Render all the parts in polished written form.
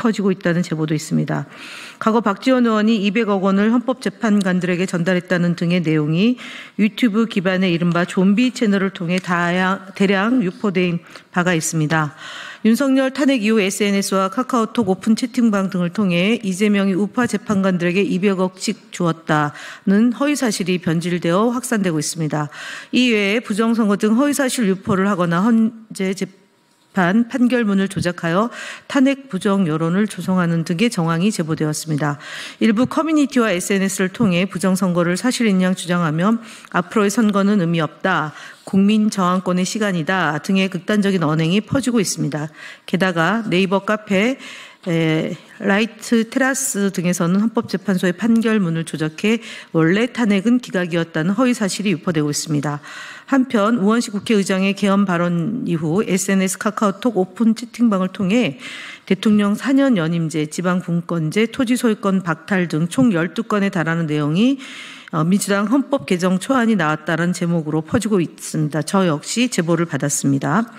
퍼지고 있다는 제보도 있습니다. 과거 박지원 의원이 200억 원을 헌법재판관들에게 전달했다는 등의 내용이 유튜브 기반의 이른바 좀비 채널을 통해 대량 유포된 바가 있습니다. 윤석열 탄핵 이후 SNS와 카카오톡 오픈 채팅방 등을 통해 이재명이 우파 재판관들에게 200억씩 주었다는 허위사실이 변질되어 확산되고 있습니다. 이외에 부정선거 등 허위사실 유포를 하거나 헌재 재판 판결문을 조작하여 탄핵 부정 여론을 조성하는 등의 정황이 제보되었습니다. 일부 커뮤니티와 SNS를 통해 부정선거를 사실인 양 주장하며 앞으로의 선거는 의미 없다, 국민 저항권의 시간이다 등의 극단적인 언행이 퍼지고 있습니다. 게다가 네이버 카페, 라이트 테라스 등에서는 헌법재판소의 판결문을 조작해 원래 탄핵은 기각이었다는 허위사실이 유포되고 있습니다. 한편 우원식 국회의장의 개헌 발언 이후 SNS 카카오톡 오픈 채팅방을 통해 대통령 4년 연임제, 지방분권제, 토지소유권 박탈 등 총 12건에 달하는 내용이 민주당 헌법 개정 초안이 나왔다는 제목으로 퍼지고 있습니다. 저 역시 제보를 받았습니다.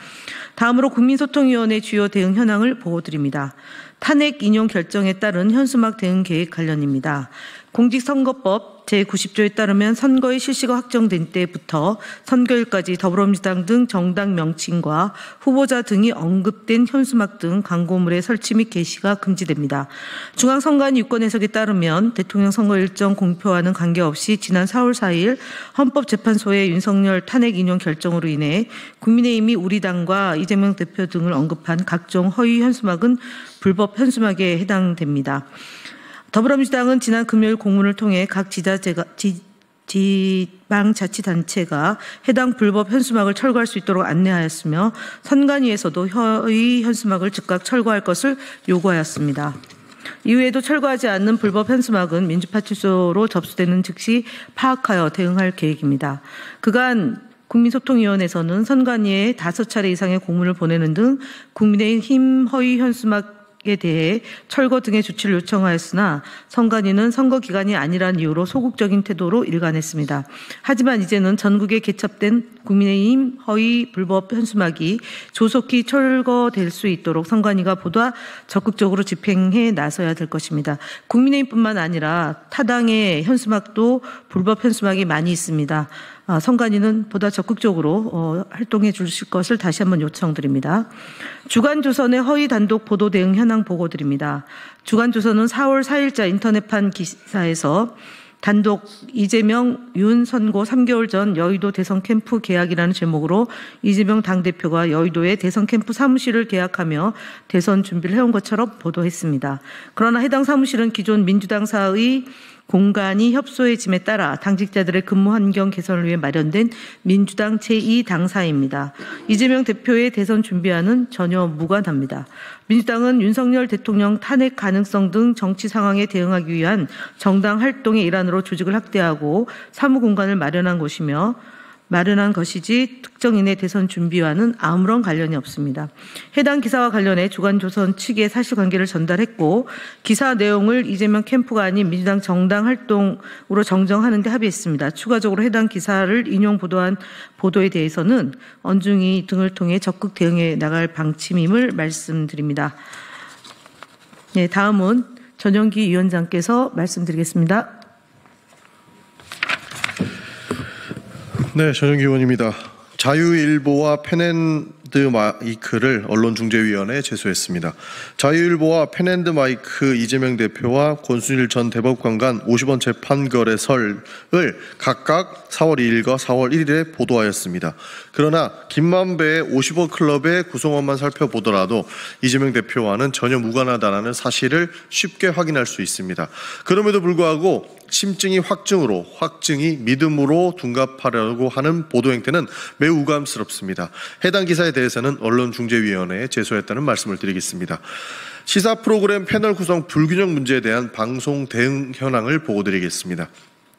다음으로 국민소통위원회 주요 대응 현황을 보고드립니다. 탄핵 인용 결정에 따른 현수막 대응 계획 관련입니다. 공직선거법 제90조에 따르면 선거의 실시가 확정된 때부터 선거일까지 더불어민주당 등 정당 명칭과 후보자 등이 언급된 현수막 등 광고물의 설치 및 게시가 금지됩니다. 중앙선관위 유권 해석에 따르면 대통령 선거 일정 공표와는 관계없이 지난 4월 4일 헌법재판소의 윤석열 탄핵 인용 결정으로 인해 국민의힘이 우리 당과 이재명 대표 등을 언급한 각종 허위 현수막은 불법 현수막에 해당됩니다. 더불어민주당은 지난 금요일 공문을 통해 각 지방자치단체가 해당 불법 현수막을 철거할 수 있도록 안내하였으며 선관위에서도 허위 현수막을 즉각 철거할 것을 요구하였습니다. 이후에도 철거하지 않는 불법 현수막은 민주파출소로 접수되는 즉시 파악하여 대응할 계획입니다. 그간 국민소통위원회에서는 선관위에 5차례 이상의 공문을 보내는 등 국민의힘 허위 현수막 에 대해 철거 등의 조치를 요청하였으나 선관위는 선거 기간이 아니란 이유로 소극적인 태도로 일관했습니다. 하지만 이제는 전국에 개첩된 국민의힘 허위 불법 현수막이 조속히 철거될 수 있도록 선관위가 보다 적극적으로 집행해 나서야 될 것입니다. 국민의힘뿐만 아니라 타당의 현수막도 불법 현수막이 많이 있습니다. 선관위는 보다 적극적으로 활동해 주실 것을 다시 한번 요청드립니다. 주간조선의 허위 단독 보도 대응 현황 보고드립니다. 주간조선은 4월 4일자 인터넷판 기사에서 단독 이재명 윤 선고 3개월 전 여의도 대선 캠프 계약이라는 제목으로 이재명 당대표가 여의도의 대선 캠프 사무실을 계약하며 대선 준비를 해온 것처럼 보도했습니다. 그러나 해당 사무실은 기존 민주당사의 공간이 협소해짐에 따라 당직자들의 근무 환경 개선을 위해 마련된 민주당 제2당사입니다. 이재명 대표의 대선 준비와는 전혀 무관합니다. 민주당은 윤석열 대통령 탄핵 가능성 등 정치 상황에 대응하기 위한 정당 활동의 일환으로 조직을 확대하고 사무 공간을 마련한 것이지 특정인의 대선 준비와는 아무런 관련이 없습니다. 해당 기사와 관련해 주간조선 측에 사실관계를 전달했고 기사 내용을 이재명 캠프가 아닌 민주당 정당 활동으로 정정하는 데 합의했습니다. 추가적으로 해당 기사를 인용 보도한 보도에 대해서는 언중이 등을 통해 적극 대응해 나갈 방침임을 말씀드립니다. 네, 다음은 전영기 위원장께서 말씀드리겠습니다. 네, 전영기 의원입니다. 자유일보와 펜앤드마이크를 언론중재위원회에 제소했습니다. 자유일보와 펜앤드마이크 이재명 대표와 권순일 전 대법관간 50원 재판 거래설을 각각 4월 2일과 4월 1일에 보도하였습니다. 그러나 김만배의 50원 클럽의 구성원만 살펴보더라도 이재명 대표와는 전혀 무관하다는 사실을 쉽게 확인할 수 있습니다. 그럼에도 불구하고 심증이 확증이 믿음으로 둔갑하려고 하는 보도 행태는 매우 우감스럽습니다. 해당 기사에 대해서는 언론중재위원회에 제소했다는 말씀을 드리겠습니다. 시사 프로그램 패널 구성 불균형 문제에 대한 방송 대응 현황을 보고드리겠습니다.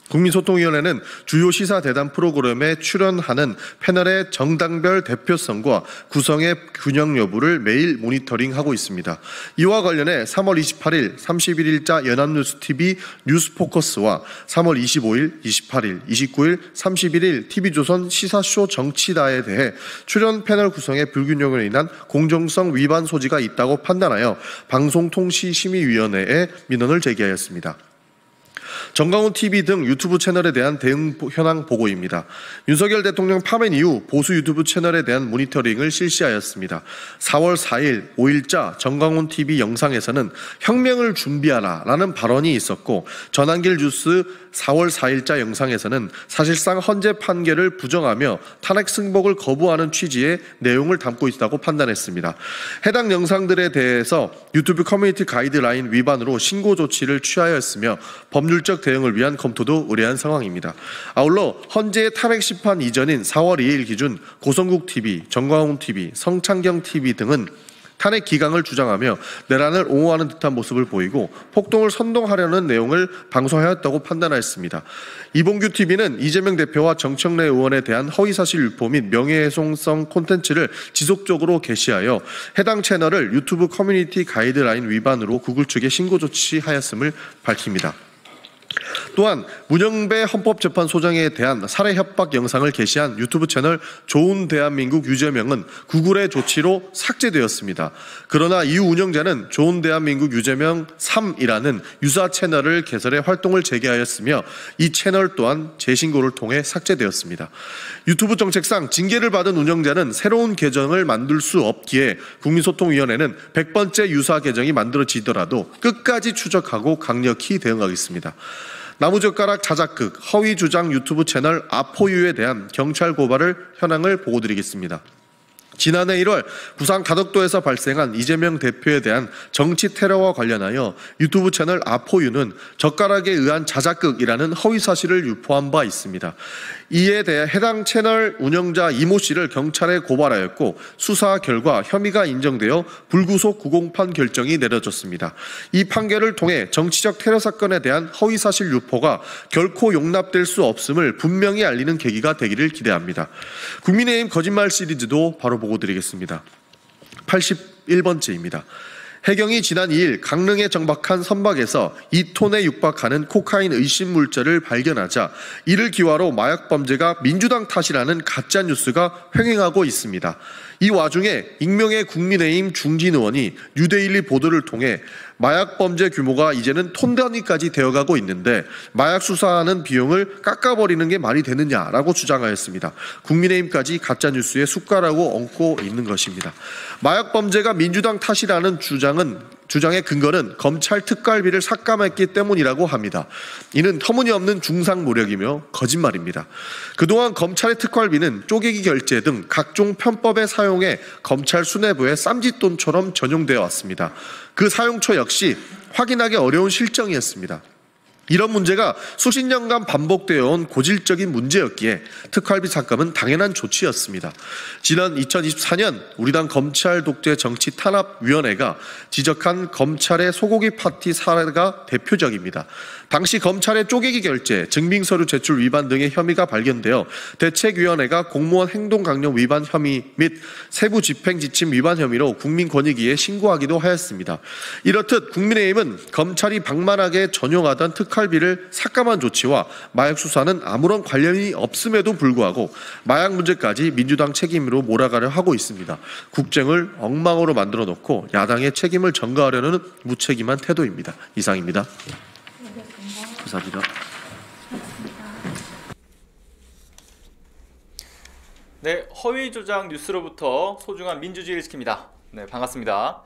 국민소통위원회는 주요 시사 대담 프로그램에 출연하는 패널의 정당별 대표성과 구성의 균형 여부를 매일 모니터링하고 있습니다. 이와 관련해 3월 28일, 31일자 연합뉴스TV 뉴스포커스와 3월 25일, 28일, 29일, 31일 TV조선 시사쇼 정치다에 대해 출연 패널 구성의 불균형으로 인한 공정성 위반 소지가 있다고 판단하여 방송통신심의위원회에 민원을 제기하였습니다. 정강훈 TV 등 유튜브 채널에 대한 대응 현황 보고입니다. 윤석열 대통령 파면 이후 보수 유튜브 채널에 대한 모니터링을 실시하였습니다. 4월 4일 5일자 정강훈 TV 영상에서는 혁명을 준비하라 라는 발언이 있었고, 전한길 뉴스 4월 4일자 영상에서는 사실상 헌재 판결을 부정하며 탄핵 승복을 거부하는 취지의 내용을 담고 있다고 판단했습니다. 해당 영상들에 대해서 유튜브 커뮤니티 가이드라인 위반으로 신고 조치를 취하였으며 법률적 대응을 위한 검토도 의뢰한 상황입니다. 아울러 헌재의 탄핵 심판 이전인 4월 2일 기준 고성국 TV, 정광훈 TV, 성창경 TV 등은 탄핵 기강을 주장하며 내란을 옹호하는 듯한 모습을 보이고 폭동을 선동하려는 내용을 방송하였다고 판단하였습니다. 이봉규 TV는 이재명 대표와 정청래 의원에 대한 허위사실 유포 및 명예훼손성 콘텐츠를 지속적으로 게시하여 해당 채널을 유튜브 커뮤니티 가이드라인 위반으로 구글 측에 신고 조치하였음을 밝힙니다. 또한 문영배 헌법재판소장에 대한 살해 협박 영상을 게시한 유튜브 채널 좋은 대한민국 유재명은 구글의 조치로 삭제되었습니다. 그러나 이후 운영자는 좋은 대한민국 유재명 3이라는 유사 채널을 개설해 활동을 재개하였으며 이 채널 또한 재신고를 통해 삭제되었습니다. 유튜브 정책상 징계를 받은 운영자는 새로운 계정을 만들 수 없기에 국민소통위원회는 100번째 유사 계정이 만들어지더라도 끝까지 추적하고 강력히 대응하겠습니다. 나무젓가락 자작극, 허위주장 유튜브 채널 아포유에 대한 경찰 고발을 현황을 보고드리겠습니다. 지난해 1월 부산 가덕도에서 발생한 이재명 대표에 대한 정치 테러와 관련하여 유튜브 채널 아포유는 젓가락에 의한 자작극이라는 허위사실을 유포한 바 있습니다. 이에 대해 해당 채널 운영자 이모 씨를 경찰에 고발하였고 수사 결과 혐의가 인정되어 불구속 구공판 결정이 내려졌습니다. 이 판결을 통해 정치적 테러 사건에 대한 허위사실 유포가 결코 용납될 수 없음을 분명히 알리는 계기가 되기를 기대합니다. 국민의힘 거짓말 시리즈도 바로 보고드리겠습니다. 81번째입니다. 해경이 지난 2일 강릉에 정박한 선박에서 2톤에 육박하는 코카인 의심 물자를 발견하자 이를 기화로 마약 범죄가 민주당 탓이라는 가짜 뉴스가 횡행하고 있습니다. 이 와중에 익명의 국민의힘 중진 의원이 뉴데일리 보도를 통해 마약 범죄 규모가 이제는 톤 단위까지 되어가고 있는데 마약 수사하는 비용을 깎아버리는 게 말이 되느냐라고 주장하였습니다. 국민의힘까지 가짜뉴스에 숟가락을 얹고 있는 것입니다. 마약 범죄가 민주당 탓이라는 주장의 근거는 검찰 특갈비를 삭감했기 때문이라고 합니다. 이는 터무니없는 중상모략이며 거짓말입니다. 그동안 검찰의 특활비는 쪼개기 결제 등 각종 편법에 사용해 검찰 수뇌부의 쌈짓돈처럼 전용되어 왔습니다. 그 사용처 역시 확인하기 어려운 실정이었습니다. 이런 문제가 수십 년간 반복되어 온 고질적인 문제였기에 특활비 삭감은 당연한 조치였습니다. 지난 2024년 우리 당 검찰 독재 정치 탄압위원회가 지적한 검찰의 소고기 파티 사례가 대표적입니다. 당시 검찰의 쪼개기 결제, 증빙서류 제출 위반 등의 혐의가 발견되어 대책위원회가 공무원 행동강령 위반 혐의 및 세부 집행지침 위반 혐의로 국민권익위에 신고하기도 하였습니다. 이렇듯 국민의힘은 검찰이 방만하게 전용하던 특활비를 삭감한 조치와 마약 수사는 아무런 관련이 없음에도 불구하고 마약 문제까지 민주당 책임으로 몰아가려 하고 있습니다. 국정을 엉망으로 만들어 놓고 야당의 책임을 전가하려는 무책임한 태도입니다. 이상입니다. 감사합니다. 네, 허위 조작 뉴스로부터 소중한 민주주의를 지킵니다. 네, 반갑습니다.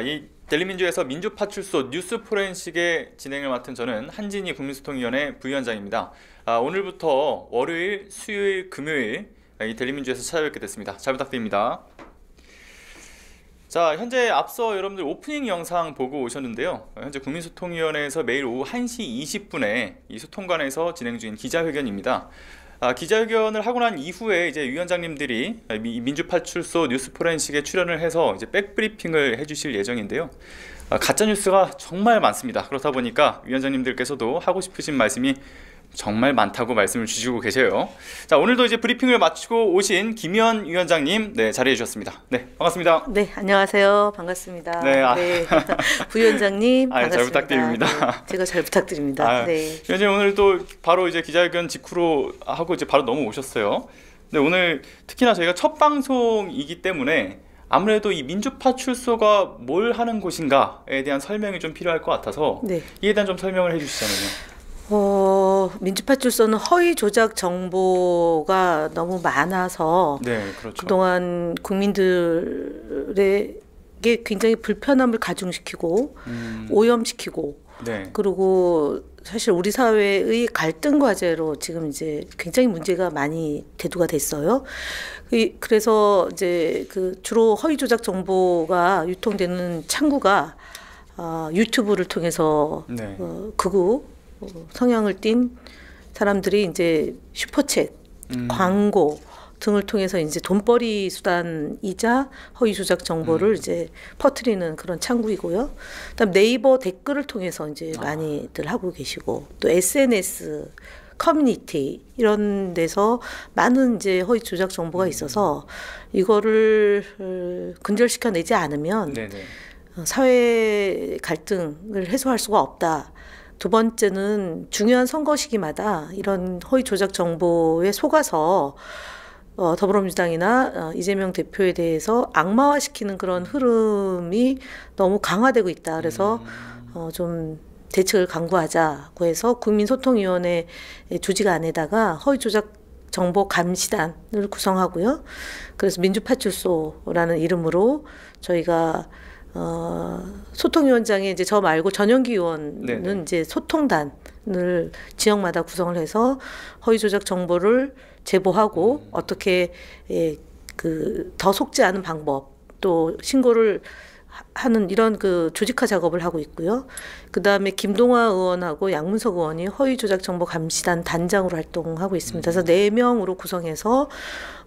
이 델리민주에서 민주파출소 뉴스 포렌식의 진행을 맡은 저는 한진희 국민소통위원회 부위원장입니다. 오늘부터 월요일, 수요일, 금요일 이 델리민주에서 찾아뵙게 됐습니다. 잘 부탁드립니다. 자, 현재 앞서 여러분들 오프닝 영상 보고 오셨는데요. 현재 국민소통위원회에서 매일 오후 1시 20분에 이 소통관에서 진행 중인 기자회견입니다. 기자회견을 하고 난 이후에 이제 위원장님들이 민주파출소 뉴스 포렌식에 출연을 해서 이제 백브리핑을 해주실 예정인데요. 가짜 뉴스가 정말 많습니다. 그렇다 보니까 위원장님들께서도 하고 싶으신 말씀이 정말 많다고 말씀을 주시고 계세요. 자, 오늘도 이제 브리핑을 마치고 오신 김희원 위원장님 자리해 주셨습니다. 네, 반갑습니다. 네, 안녕하세요. 반갑습니다. 네, 부위원장님 반갑습니다. 잘 부탁드립니다. 네, 제가 잘 부탁드립니다. 네. 위원장님 오늘 또 바로 이제 기자회견 직후로 하고 이제 바로 넘어오셨어요. 네, 오늘 특히나 저희가 첫 방송이기 때문에 아무래도 이 민주파 출소가 뭘 하는 곳인가에 대한 설명이 좀 필요할 것 같아서 이에 대한 좀 설명을 해주시자면요. 민주파 출소는 허위 조작 정보가 너무 많아서 그렇죠. 그동안 국민들에게 굉장히 불편함을 가중시키고 오염시키고 그리고 사실 우리 사회의 갈등 과제로 지금 이제 굉장히 문제가 많이 대두가 됐어요. 그래서 이제 주로 허위 조작 정보가 유통되는 창구가 유튜브를 통해서 극우 성향을 띤 사람들이 이제 슈퍼챗, 광고 등을 통해서 이제 돈벌이 수단이자 허위 조작 정보를 이제 퍼뜨리는 그런 창구이고요. 그다음 네이버 댓글을 통해서 이제 많이들 하고 계시고 또 SNS 커뮤니티 이런 데서 많은 이제 허위 조작 정보가 있어서 이거를 근절시켜내지 않으면 사회 갈등을 해소할 수가 없다. 두 번째는 중요한 선거 시기마다 이런 허위 조작 정보에 속아서 더불어민주당이나 이재명 대표에 대해서 악마화시키는 그런 흐름이 너무 강화되고 있다. 그래서 좀 대책을 강구하자고 해서 국민소통위원회 조직 안에다가 허위 조작 정보 감시단을 구성하고요. 그래서 민주파출소라는 이름으로 저희가 소통위원장에 이제 저 말고 전영기 의원은 이제 소통단을 지역마다 구성을 해서 허위 조작 정보를 제보하고 어떻게 더 속지 않은 방법 또 신고를 하는 이런 조직화 작업을 하고 있고요. 그 다음에 김동화 의원하고 양문석 의원이 허위 조작 정보 감시단 단장으로 활동하고 있습니다. 그래서 4명으로 구성해서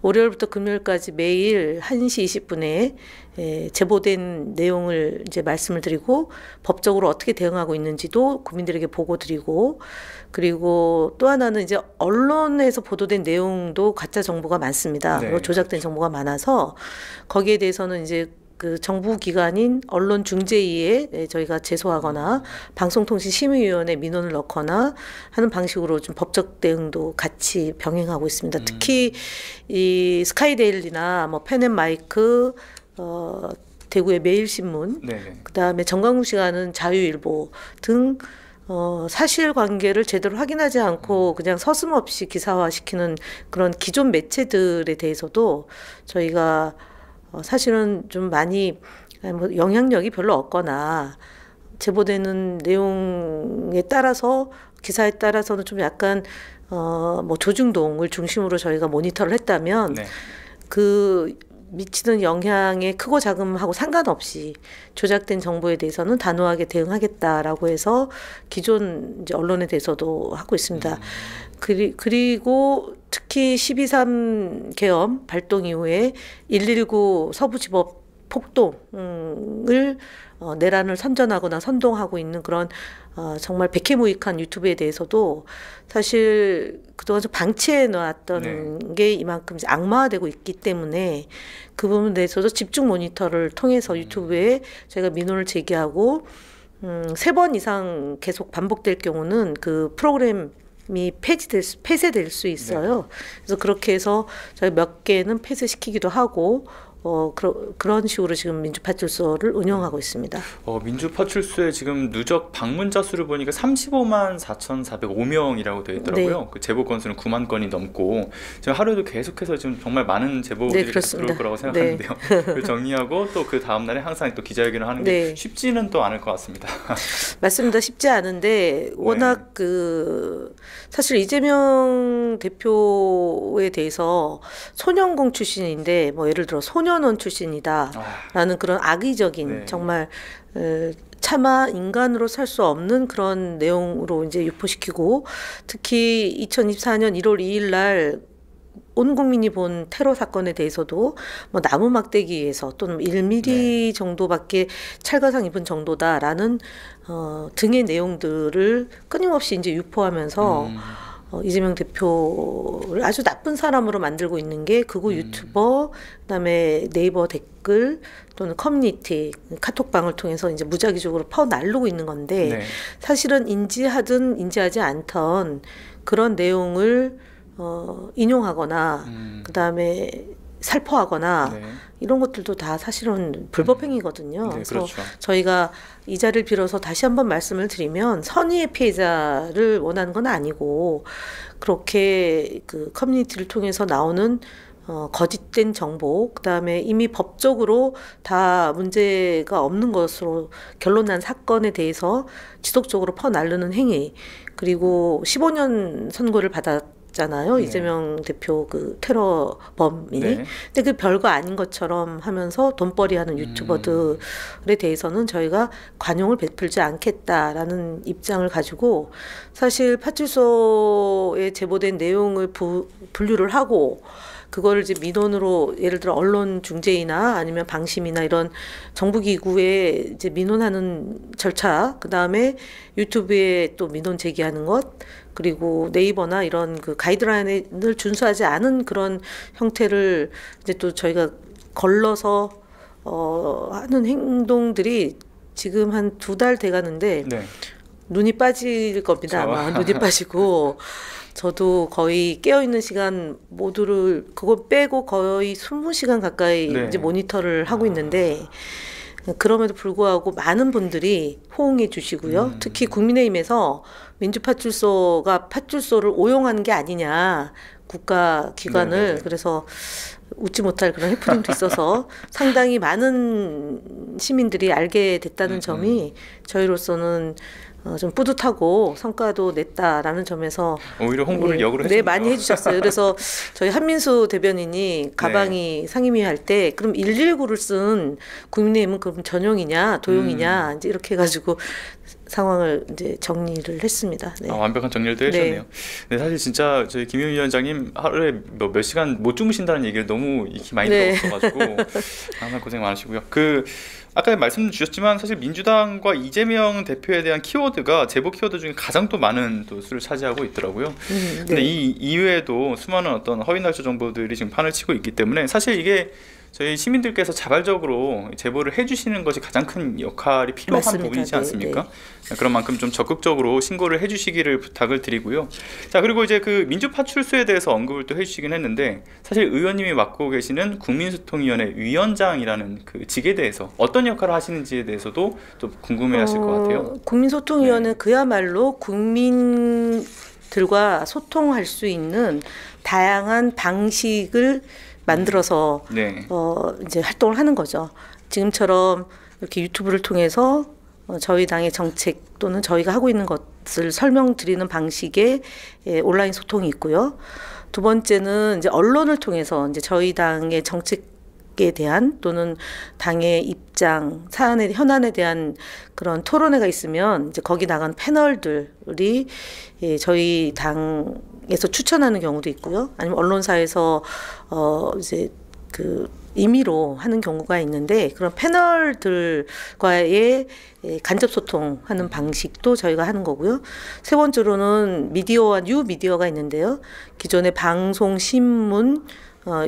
월요일부터 금요일까지 매일 1시 20분에 제보된 내용을 이제 말씀을 드리고 법적으로 어떻게 대응하고 있는지도 국민들에게 보고 드리고 그리고 또 하나는 이제 언론에서 보도된 내용도 가짜 정보가 많습니다. 조작된 정보가 많아서 거기에 대해서는 이제 정부 기관인 언론중재위에 저희가 제소하거나 방송통신심의위원회 민원을 넣거나 하는 방식으로 좀 법적 대응도 같이 병행하고 있습니다. 특히 이 스카이데일리나 뭐 펜앤마이크, 대구의 매일신문, 그다음에 정광훈 씨가 하는 자유일보 등 사실관계를 제대로 확인하지 않고 그냥 서슴없이 기사화시키는 그런 기존 매체들에 대해서도 저희가 사실은 좀 많이 영향력이 별로 없거나 제보되는 내용에 따라서 기사에 따라서는 좀 약간 조중동을 중심으로 저희가 모니터를 했다면 그 미치는 영향의 크고 작음하고 상관없이 조작된 정보에 대해서는 단호하게 대응하겠다라고 해서 기존 이제 언론에 대해서도 하고 있습니다. 그리고 특히 12.3 계엄 발동 이후에 119 서부지법 폭동을 내란을 선전하거나 선동하고 있는 그런 정말 백해무익한 유튜브에 대해서도 사실 그동안 좀 방치해 놨던 게 이만큼 이제 악마화되고 있기 때문에 그 부분에 대해서도 집중 모니터를 통해서 유튜브에 저희가 민원을 제기하고 3번 이상 계속 반복될 경우는 그 프로그램이 폐쇄될 수 있어요. 그래서 그렇게 해서 저희 몇 개는 폐쇄시키기도 하고 그런 식으로 지금 민주파출소를 운영하고 있습니다. 민주파출소에 지금 누적 방문자 수를 보니까 35만 4,405명이라고 되어 있더라고요. 그 제보 건수는 9만 건이 넘고 지금 하루에도 계속해서 지금 정말 많은 제보들이 들어올 거라고 생각하는데요. 그걸 정리하고 또 그 다음 날에 항상 또 기자회견을 하는 게 쉽지는 또 않을 것 같습니다. 맞습니다. 쉽지 않은데 워낙 사실 이재명 대표에 대해서 소년공 출신인데 예를 들어 소년원 출신이다라는 그런 악의적인 정말 차마 인간으로 살 수 없는 그런 내용으로 이제 유포시키고 특히 2024년 1월 2일 날 온 국민이 본 테러 사건에 대해서도 나무 막대기에서 또는 1mm 정도밖에 찰과상 입은 정도다라는 등의 내용들을 끊임없이 이제 유포하면서 이재명 대표를 아주 나쁜 사람으로 만들고 있는 게 극우 유튜버, 그다음에 네이버 댓글 또는 커뮤니티, 카톡방을 통해서 이제 무작위적으로 퍼날르고 있는 건데 네. 사실은 인지하든 인지하지 않던 그런 내용을 인용하거나 그다음에 살포하거나 네. 이런 것들도 다 사실은 불법행위거든요. 네, 그래서 그렇죠. 저희가 이 자리를 빌어서 다시 한번 말씀을 드리면 선의의 피해자를 원하는 건 아니고 그렇게 그 커뮤니티를 통해서 나오는 거짓된 정보, 그다음에 이미 법적으로 다 문제가 없는 것으로 결론난 사건에 대해서 지속적으로 퍼나르는 행위, 그리고 15년 선고를 받았잖아요. 네. 이재명 대표 그 테러범이. 네. 근데 그 별거 아닌 것처럼 하면서 돈벌이하는 유튜버들에 대해서는 저희가 관용을 베풀지 않겠다라는 입장을 가지고 사실 파출소에 제보된 내용을 분류를 하고 그거를 이제 민원으로 예를 들어 언론 중재위나 아니면 방심이나 이런 정부기구에 이제 민원하는 절차, 그 다음에 유튜브에 또 민원 제기하는 것, 그리고 네이버나 이런 그 가이드라인을 준수하지 않은 그런 형태를 이제 또 저희가 걸러서 하는 행동들이 지금 한 2달 돼가는데 네. 눈이 빠질 겁니다. 아마 눈이 빠지고. 저도 거의 깨어있는 시간 모두를 그거 빼고 거의 20시간 가까이 네. 이제 모니터를 하고 있는데 그럼에도 불구하고 많은 분들이 호응해 주시고요. 특히 국민의힘에서 민주파출소가 파출소를 오용하는 게 아니냐, 국가기관을. 네네네. 그래서 웃지 못할 그런 해프닝도 있어서 상당히 많은 시민들이 알게 됐다는 점이 저희로서는 좀 뿌듯하고 성과도 냈다라는 점에서 오히려 홍보를 역으로 네, 해주네요. 많이 해주셨어요. 그래서 저희 한민수 대변인이 가방이 상임위 할 때 그럼 119를 쓴 국민의힘은 그럼 전용이냐 도용이냐 이제 이렇게 해가지고 상황을 이제 정리를 했습니다. 네. 완벽한 정리를 또 해주셨네요. 네, 사실 진짜 저희 김효민 위원장님 하루에 몇 시간 못 주무신다는 얘기를 너무 익히 많이 네. 들었어가지고 항상 고생 많으시고요. 아까 말씀 주셨지만 사실 민주당과 이재명 대표에 대한 키워드가 제보 키워드 중에 가장 또 많은 또 수를 차지하고 있더라고요. 근데 네. 이 이외에도 수많은 어떤 허위 날조 정보들이 지금 판을 치고 있기 때문에 사실 이게 저희 시민들께서 자발적으로 제보를 해주시는 것이 가장 큰 역할이 필요한 맞습니다. 부분이지 네, 않습니까? 그런 만큼 좀 적극적으로 신고를 해주시기를 부탁을 드리고요. 자, 그리고 이제 그 민주파출소에 대해서 언급을 또 해주시긴 했는데 사실 의원님이 맡고 계시는 국민소통위원회 위원장이라는 그 직에 대해서 어떤 역할을 하시는지에 대해서도 좀 궁금해하실 것 같아요. 국민소통위원회는 그야말로 국민들과 소통할 수 있는 다양한 방식을 만들어서 네. 이제 활동을 하는 거죠. 지금처럼 이렇게 유튜브를 통해서 저희 당의 정책 또는 저희가 하고 있는 것을 설명드리는 방식의 온라인 소통이 있고요. 두 번째는 이제 언론을 통해서 이제 저희 당의 정책에 대한 또는 당의 입장, 사안의 현안에 대한 그런 토론회가 있으면 이제 거기 나간 패널들이 저희 당에서 추천하는 경우도 있고요. 아니면 언론사에서 이제 그 임의로 하는 경우가 있는데 그런 패널들과의 간접 소통하는 방식도 저희가 하는 거고요. 세 번째로는 미디어와 뉴 미디어가 있는데요. 기존의 방송, 신문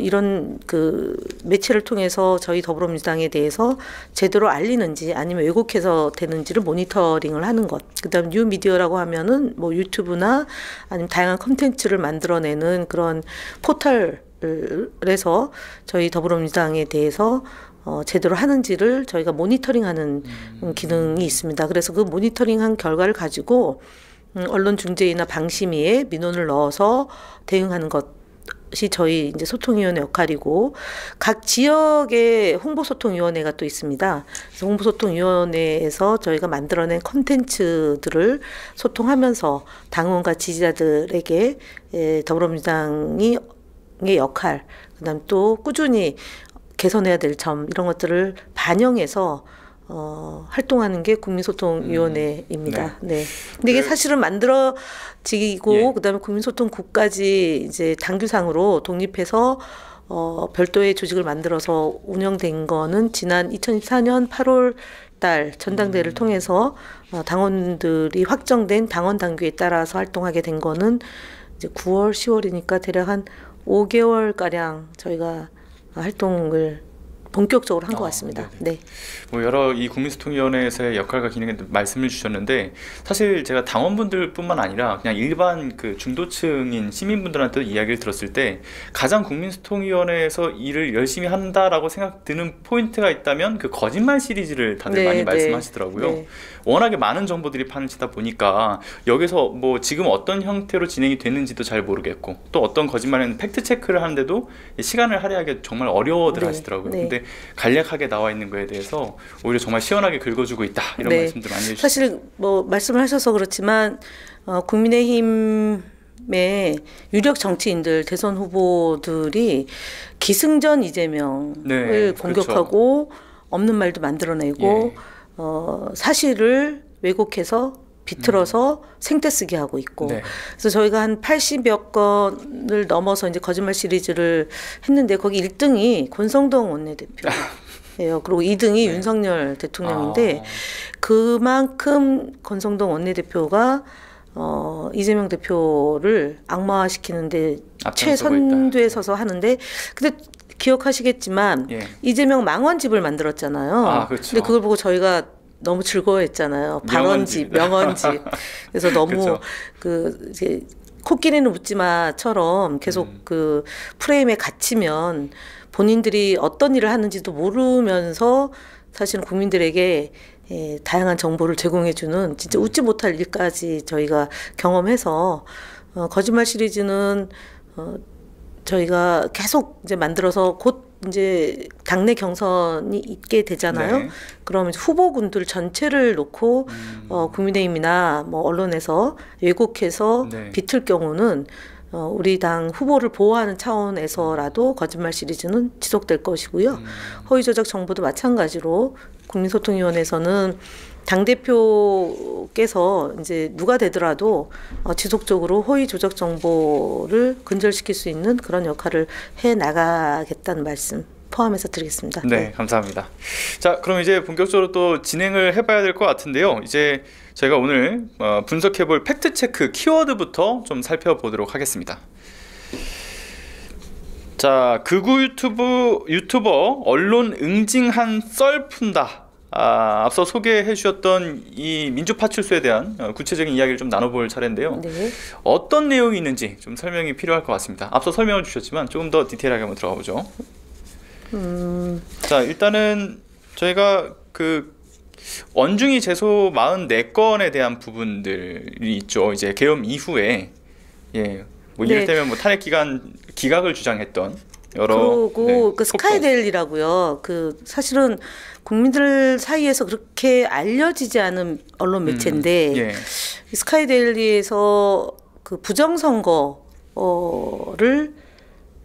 이런 그 매체를 통해서 저희 더불어민주당에 대해서 제대로 알리는지 아니면 왜곡해서 되는지를 모니터링을 하는 것. 그다음 뉴 미디어라고 하면은 뭐 유튜브나 아니면 다양한 콘텐츠를 만들어내는 그런 포털에서 저희 더불어민주당에 대해서 제대로 하는지를 저희가 모니터링하는 기능이 있습니다. 그래서 그 모니터링한 결과를 가지고 언론 중재위나 방심위에 민원을 넣어서 대응하는 것이 저희 이제 소통위원회 역할이고, 각 지역의 홍보소통위원회가 또 있습니다. 그래서 홍보소통위원회에서 저희가 만들어낸 콘텐츠들을 소통하면서 당원과 지지자들에게 더불어민주당의 역할, 그다음 또 꾸준히 개선해야 될 점 이런 것들을 반영해서 활동하는 게 국민소통위원회입니다. 네. 근데 이게 사실은 만들어지고 그다음에 국민소통국까지 이제 당규상으로 독립해서 별도의 조직을 만들어서 운영된 거는 지난 2024년 8월 달 전당대회를 통해서 당원들이 확정된 당원 당규에 따라서 활동하게 된 거는 이제 9월, 10월이니까 대략 한 5개월 가량 저희가 활동을 본격적으로 한 것 같습니다. 네. 뭐 여러 이 국민소통위원회에서의 역할과 기능에 말씀을 주셨는데 사실 제가 당원분들뿐만 아니라 그냥 일반 그 중도층인 시민분들한테 이야기를 들었을 때 가장 국민소통위원회에서 일을 열심히 한다라고 생각 드는 포인트가 있다면 그 거짓말 시리즈를 다들 네, 많이 네. 말씀하시더라고요. 네. 워낙에 많은 정보들이 파헤치다 보니까 여기서 뭐 지금 어떤 형태로 진행이 되는지도 잘 모르겠고 또 어떤 거짓말은 팩트 체크를 하는데도 시간을 할애하기 정말 어려워들 네, 하시더라고요. 네. 근데 간략하게 나와 있는 거에 대해서 오히려 정말 시원하게 긁어주고 있다 이런 네. 말씀들 많이 해주시죠. 사실 뭐 말씀을 하셔서 그렇지만 국민의힘의 유력 정치인들 대선 후보들이 기승전 이재명을 네, 공격하고 없는 말도 만들어내고 사실을 왜곡해서 비틀어서 생떼쓰기 하고 있고 네. 그래서 저희가 한 80여 건을 넘어서 이제 거짓말 시리즈를 했는데 거기 1등이 권성동 원내대표예요. 그리고 2등이 윤석열 대통령인데 그만큼 권성동 원내대표가 이재명 대표를 악마화시키는데 최선두에 서서 하는데 근데 기억하시겠지만 이재명 망원집을 만들었잖아요. 그렇죠. 근데 그걸 보고 저희가 너무 즐거워했잖아요. 발언집, 명언집. 그래서 너무 그렇죠. 그 이제 코끼리는 묻지 마처럼 계속 그 프레임에 갇히면 본인들이 어떤 일을 하는지도 모르면서 사실은 국민들에게 다양한 정보를 제공해주는 진짜 웃지 못할 일까지 저희가 경험해서 거짓말 시리즈는 저희가 계속 이제 만들어서 곧 이제 당내 경선이 있게 되잖아요. 네. 그러면 후보군들 전체를 놓고 국민의힘이나 뭐 언론에서 왜곡해서 비틀 경우는 우리 당 후보를 보호하는 차원에서라도 거짓말 시리즈는 지속될 것이고요. 허위 조작 정보도 마찬가지로 국민소통위원회에서는 당대표께서 이제 누가 되더라도 지속적으로 허위 조작 정보를 근절시킬 수 있는 그런 역할을 해 나가겠다는 말씀 포함해서 드리겠습니다. 네, 감사합니다. 자, 그럼 이제 본격적으로 또 진행을 해봐야 될 것 같은데요. 이제 저희가 오늘 분석해볼 팩트체크 키워드부터 좀 살펴보도록 하겠습니다. 자, 극우 유튜버 언론 응징한 썰 푼다. 앞서 소개해 주셨던 이 민주파출소에 대한 구체적인 이야기를 좀 나눠볼 차례인데요. 네. 어떤 내용이 있는지 좀 설명이 필요할 것 같습니다. 앞서 설명을 주셨지만 조금 더 디테일하게 한번 들어가 보죠. 자, 일단은 저희가 그 원중이 제소 44건에 대한 부분들이 있죠. 이제 계엄 이후에 뭐 이를테면 뭐 탄핵 기각을 주장했던 여러 그리고 그 스카이데일리라고요. 그 사실은 국민들 사이에서 그렇게 알려지지 않은 언론 매체인데 스카이데일리에서 그 부정선거를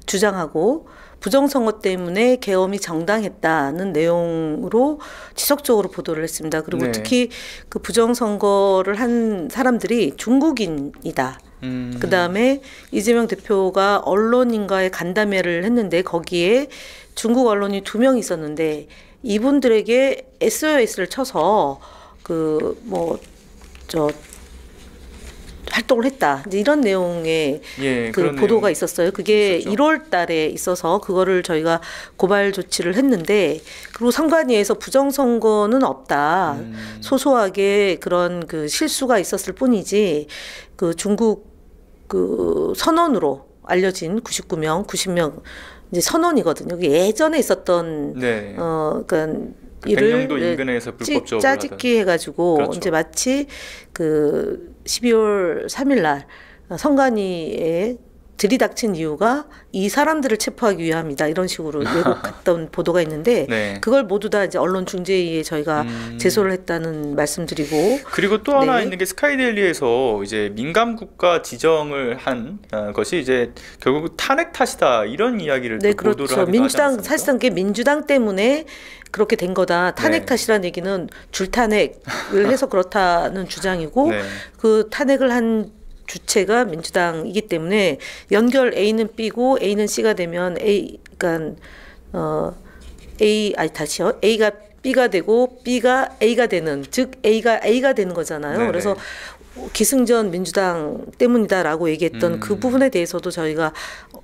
주장하고 부정선거 때문에 계엄이 정당했다는 내용으로 지속적으로 보도를 했습니다. 그리고 특히 그 부정선거를 한 사람들이 중국인이다. 그 다음에 이재명 대표가 언론인과의 간담회를 했는데 거기에 중국 언론이 2명 있었는데 이분들에게 SOS를 쳐서 활동을 했다. 이제 이런 내용의 그 보도가 있었어요. 그게 있었죠. 1월 달에 있어서 그거를 저희가 고발 조치를 했는데 그리고 선관위에서 부정선거는 없다. 소소하게 그런 그 실수가 있었을 뿐이지 그 중국 그 선언으로 알려진 99명, 90명 이제 선언이거든요. 이게 예전에 있었던 그러니까 백령도 인근에서 불법적으로 짜집기 해가지고 이제 마치 그 12월 3일 날 선관위에 들이닥친 이유가 이 사람들을 체포하기 위함이다 이런 식으로 왜곡했던 보도가 있는데 그걸 모두 다 이제 언론중재위에 저희가 제소를 했다는 말씀드리고 그리고 또 하나 있는 게 스카이데일리에서 이제 민감국가 지정을 한 것이 이제 결국 탄핵 탓이다 이런 이야기를 또 보도를 하기도 하지 민주당 사실상 그게 민주당 때문에 그렇게 된 거다. 탄핵 탓이라는 얘기는 줄탄핵을 해서 그렇다는 주장이고 그 탄핵을 한 주체가 민주당이기 때문에 연결 A는 B고 A는 C가 되면 A가 A가 B가 되고 B가 A가 되는, 즉 A가 되는 거잖아요. 네네. 그래서 기승전 민주당 때문이다라고 얘기했던 그 부분에 대해서도 저희가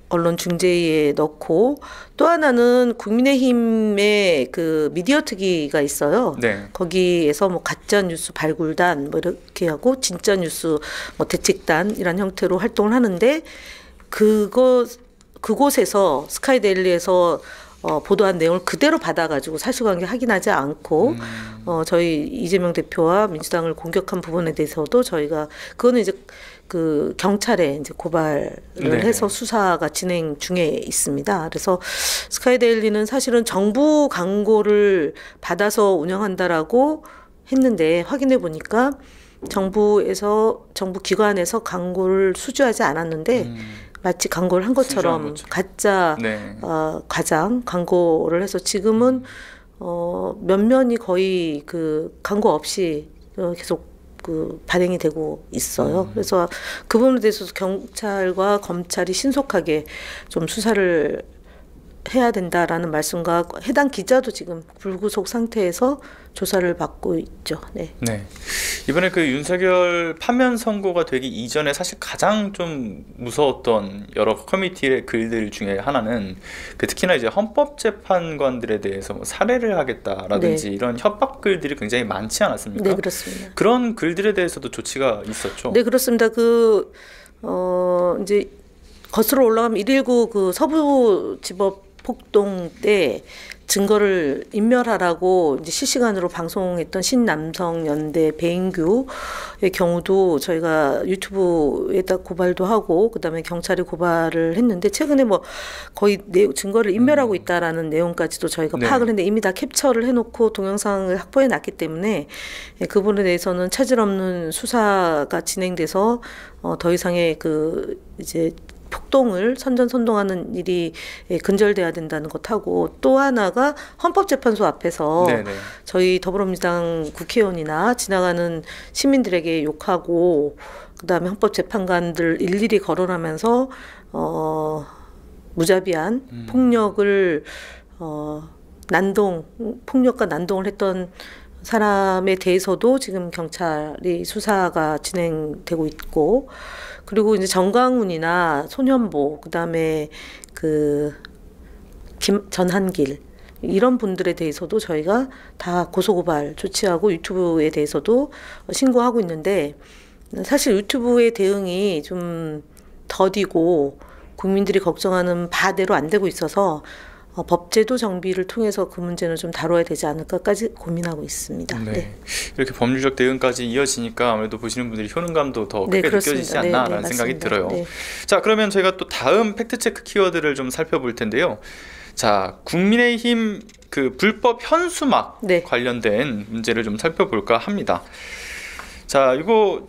언론중재위에 넣고, 또 하나는 국민의힘의 그 미디어 특위가 있어요. 네. 거기에서 뭐 가짜 뉴스 발굴단 뭐 이렇게 하고 진짜 뉴스 뭐 대책단 이런 형태로 활동을 하는데, 그곳에서 스카이데일리에서 보도한 내용을 그대로 받아가지고 사실관계 확인하지 않고 저희 이재명 대표와 민주당을 공격한 부분에 대해서도 저희가 그거는 이제 그 경찰에 이제 고발을 네네. 해서 수사가 진행 중에 있습니다. 그래서 스카이데일리는 사실은 정부 광고를 받아서 운영한다라고 했는데, 확인해 보니까 정부 기관에서 광고를 수주하지 않았는데 마치 광고를 한 것처럼 가짜 네. 과장 광고를 해서 지금은 면면이 거의 그 광고 없이 계속 그 발행이 되고 있어요. 그래서 그 부분에 대해서 경찰과 검찰이 신속하게 좀 수사를 해야 된다라는 말씀과, 해당 기자도 지금 불구속 상태에서 조사를 받고 있죠. 네. 네. 이번에 그 윤석열 파면 선고가 되기 이전에 사실 가장 좀 무서웠던 여러 커뮤니티의 글들 중에 하나는 그 특히나 이제 헌법재판관들에 대해서 뭐 살해를 하겠다라든지 네. 이런 협박 글들이 굉장히 많지 않았습니까? 네, 그렇습니다. 그런 글들에 대해서도 조치가 있었죠. 네, 그렇습니다. 이제 거슬러 올라가면 119 그 서부지법 폭동 때 증거를 인멸하라고 이제 실시간으로 방송했던 신남성연대 배인규의 경우도 저희가 유튜브에다 고발도 하고, 그다음에 경찰에 고발을 했는데, 최근에 뭐 거의 증거를 인멸하고 있다라는 내용까지도 저희가 네. 파악을 했는데, 이미 다 캡처를 해놓고 동영상을 확보해 놨기 때문에 그 부분에 대해서는 차질 없는 수사가 진행돼서 더 이상의 그 이제 폭동을 선전선동하는 일이 근절돼야 된다는 것하고, 또 하나가 헌법재판소 앞에서 네네. 저희 더불어민주당 국회의원이나 지나가는 시민들에게 욕하고, 그다음에 헌법재판관들 일일이 거론하면서 무자비한 폭력을 폭력과 난동을 했던 사람에 대해서도 지금 경찰이 수사가 진행되고 있고, 그리고 이제 정강훈이나 손현보, 그다음에 그 전한길 이런 분들에 대해서도 저희가 다 고소고발 조치하고 유튜브에 대해서도 신고하고 있는데, 사실 유튜브의 대응이 좀 더디고 국민들이 걱정하는 바대로 안 되고 있어서 법제도 정비를 통해서 그 문제는 좀 다뤄야 되지 않을까까지 고민하고 있습니다. 네. 네. 이렇게 법률적 대응까지 이어지니까 아무래도 보시는 분들이 효능감도 더 네, 크게 그렇습니다. 느껴지지 않나라는 네, 생각이 맞습니다. 들어요. 네. 자, 그러면 저희가 또 다음 팩트체크 키워드를 좀 살펴볼 텐데요. 자, 국민의힘 그 불법 현수막 네. 관련된 문제를 좀 살펴볼까 합니다. 자, 이거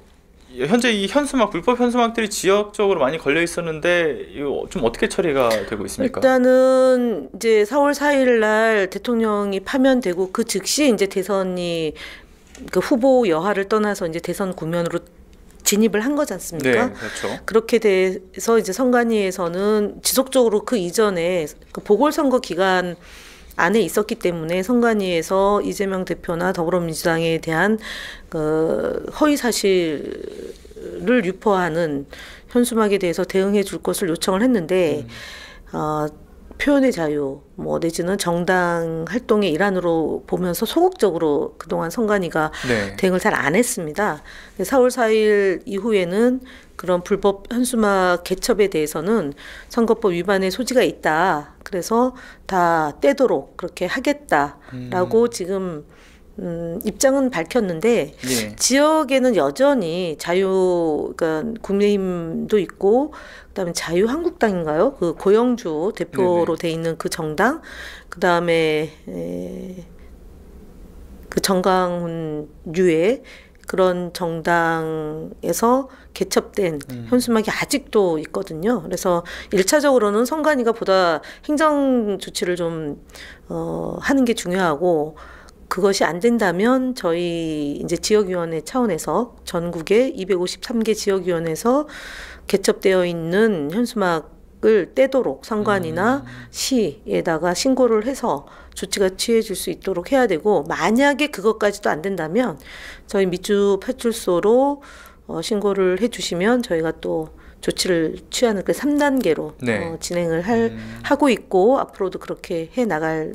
현재 이 불법 현수막들이 지역적으로 많이 걸려 있었는데 이거 좀 어떻게 처리가 되고 있습니까? 일단은 이제 4월 4일 날 대통령이 파면되고 그 즉시 이제 대선이 그 후보 여하를 떠나서 이제 대선 국면으로 진입을 한 거지 않습니까? 네, 그렇죠. 그렇게 돼서 이제 선관위에서는 지속적으로 그 이전에 그 보궐선거 기간 안에 있었기 때문에 선관위에서 이재명 대표나 더불어민주당에 대한 그 허위 사실을 유포하는 현수막에 대해서 대응해 줄 것을 요청을 했는데 표현의 자유 뭐 내지는 정당 활동의 일환으로 보면서 소극적으로 그동안 선관위가 네. 대응을 잘 안 했습니다. 4월 4일 이후에는 그런 불법 현수막 개첩에 대해서는 선거법 위반의 소지가 있다. 그래서 다 떼도록 그렇게 하겠다라고 지금 입장은 밝혔는데 예. 지역에는 여전히 그러니까 국민의힘도 있고 그다음에 자유한국당인가요? 그 고영주 대표로 돼 있는 그 정당, 그다음에 그 정강훈 유의 그런 정당에서 개첩된 현수막이 아직도 있거든요. 그래서 1차적으로는 선관위가 보다 행정 조치를 좀 하는 게 중요하고, 그것이 안 된다면 저희 이제 지역위원회 차원에서 전국의 253개 지역위원회에서 개첩되어 있는 현수막 을 떼도록 선관위나 시에다가 신고를 해서 조치가 취해질 수 있도록 해야 되고, 만약에 그것까지도 안 된다면 저희 민주 파출소로 신고를 해주시면 저희가 또 조치를 취하는 그 3단계로 네. 진행을 하고 있고, 앞으로도 그렇게 해 나갈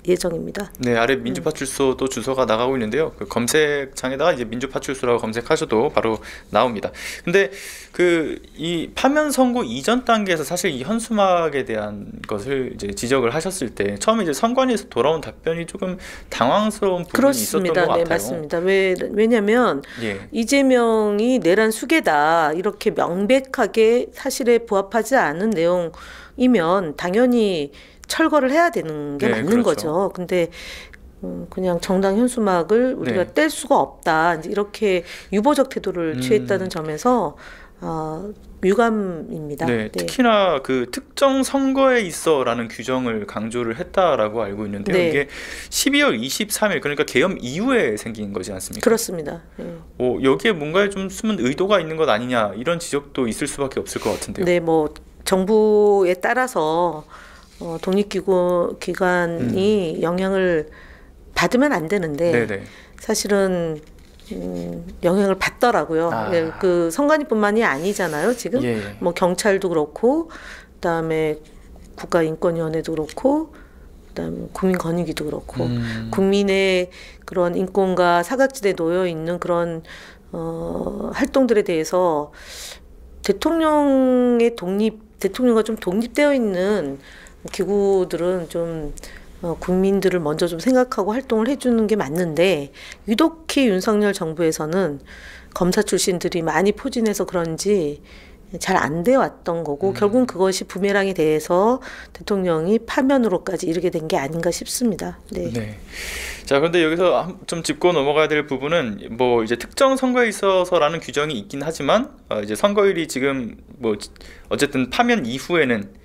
예정입니다. 네, 아래 민주파출소도 주소가 나가고 있는데요. 그 검색창에다가 이제 민주파출소라고 검색하셔도 바로 나옵니다. 근데 그 이 파면 선고 이전 단계에서 사실 이 현수막에 대한 것을 이제 지적을 하셨을 때 처음에 이제 선관위에서 돌아온 답변이 조금 당황스러운 부분이 그렇습니다. 있었던 것 네, 같아요. 맞습니다. 왜냐하면 예. 이재명이 내란 수괴다 이렇게 명백하게 사실에 부합하지 않은 내용이면 당연히 철거를 해야 되는 게 네, 맞는 그렇죠. 거죠. 근데 그냥 정당 현수막을 우리가 네. 뗄 수가 없다, 이제 이렇게 유보적 태도를 취했다는 점에서 유감입니다. 네, 특히나 그 특정 선거에 있어라는 규정을 강조를 했다라고 알고 있는데요. 네. 이게 12월 23일 그러니까 계엄 이후에 생긴 거지 않습니까? 그렇습니다. 여기에 뭔가 좀 숨은 의도가 있는 것 아니냐 이런 지적도 있을 수밖에 없을 것 같은데요. 네, 뭐 정부에 따라서 독립기관이 영향을 받으면 안 되는데 네네. 사실은 영향을 받더라고요. 예, 그 선관위뿐만이 아니잖아요. 지금 예. 뭐 경찰도 그렇고, 그다음에 국가인권위원회도 그렇고, 그다음에 국민권익위도 그렇고, 국민의 그런 인권과 사각지대에 놓여 있는 그런 활동들에 대해서 대통령과 좀 독립되어 있는 기구들은 좀 국민들을 먼저 좀 생각하고 활동을 해주는 게 맞는데, 유독히 윤석열 정부에서는 검사 출신들이 많이 포진해서 그런지 잘 안 돼 왔던 거고, 결국은 그것이 부메랑이 돼서 대통령이 파면으로까지 이르게 된 게 아닌가 싶습니다. 네. 네. 자, 그런데 여기서 좀 짚고 넘어가야 될 부분은 뭐 이제 특정 선거에 있어서라는 규정이 있긴 하지만 이제 선거일이 지금 뭐 어쨌든 파면 이후에는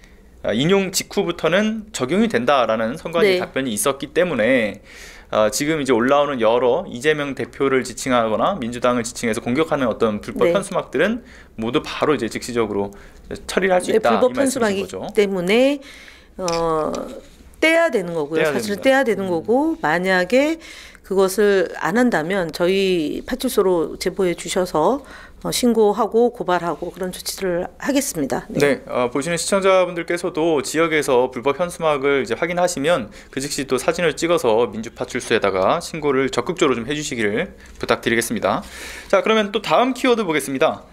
인용 직후부터는 적용이 된다라는 선관위 네. 답변이 있었기 때문에 지금 이제 올라오는 여러 이재명 대표를 지칭하거나 민주당을 지칭해서 공격하는 어떤 불법 네. 현수막들은 모두 바로 이제 즉시적으로 처리를 할 수 네, 있다, 이 불법 말씀이신 현수막이기 거죠. 때문에 떼야 되는 거고요. 떼야 사실 됩니다. 떼야 되는 거고, 만약에 그것을 안 한다면 저희 파출소로 제보해 주셔서 신고하고 고발하고 그런 조치를 하겠습니다. 네, 보시는 시청자분들께서도 지역에서 불법 현수막을 이제 확인하시면 그 즉시 또 사진을 찍어서 민주파출소에다가 신고를 적극적으로 좀 해주시기를 부탁드리겠습니다. 자, 그러면 또 다음 키워드 보겠습니다.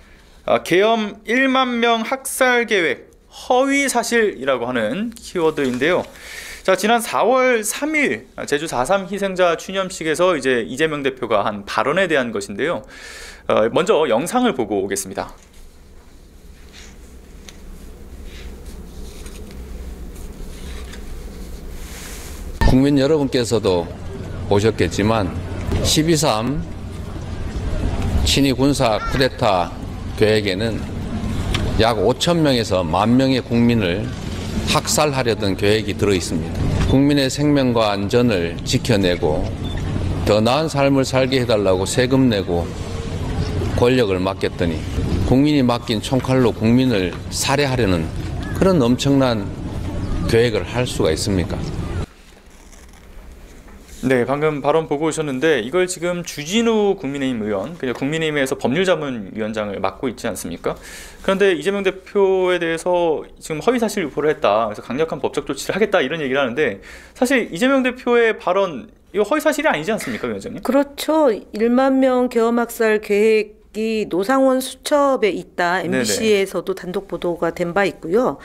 계엄 1만 명 학살 계획 허위 사실이라고 하는 키워드인데요. 자, 지난 4월 3일 제주 4.3 희생자 추념식에서 이제 이재명 대표가 한 발언에 대한 것인데요. 먼저 영상을 보고 오겠습니다. 국민 여러분께서도 보셨겠지만 12.3 친위 군사 쿠데타 계획에는 약 5천 명에서 1만 명의 국민을 학살하려던 계획이 들어 있습니다. 국민의 생명과 안전을 지켜내고 더 나은 삶을 살게 해달라고 세금 내고 권력을 맡겼더니 국민이 맡긴 총칼로 국민을 살해하려는 그런 엄청난 계획을 할 수가 있습니까? 네, 방금 발언 보고 오셨는데 이걸 지금 주진우 국민의힘 의원, 그냥 국민의힘에서 법률자문위원장을 맡고 있지 않습니까? 그런데 이재명 대표에 대해서 지금 허위사실 유포를 했다, 그래서 강력한 법적 조치를 하겠다 이런 얘기를 하는데, 사실 이재명 대표의 발언 이거 허위사실이 아니지 않습니까, 위원장님? 그렇죠. 1만 명 계엄학살 계획이 노상원 수첩에 있다. MBC에서도 단독 보도가 된 바 있고요.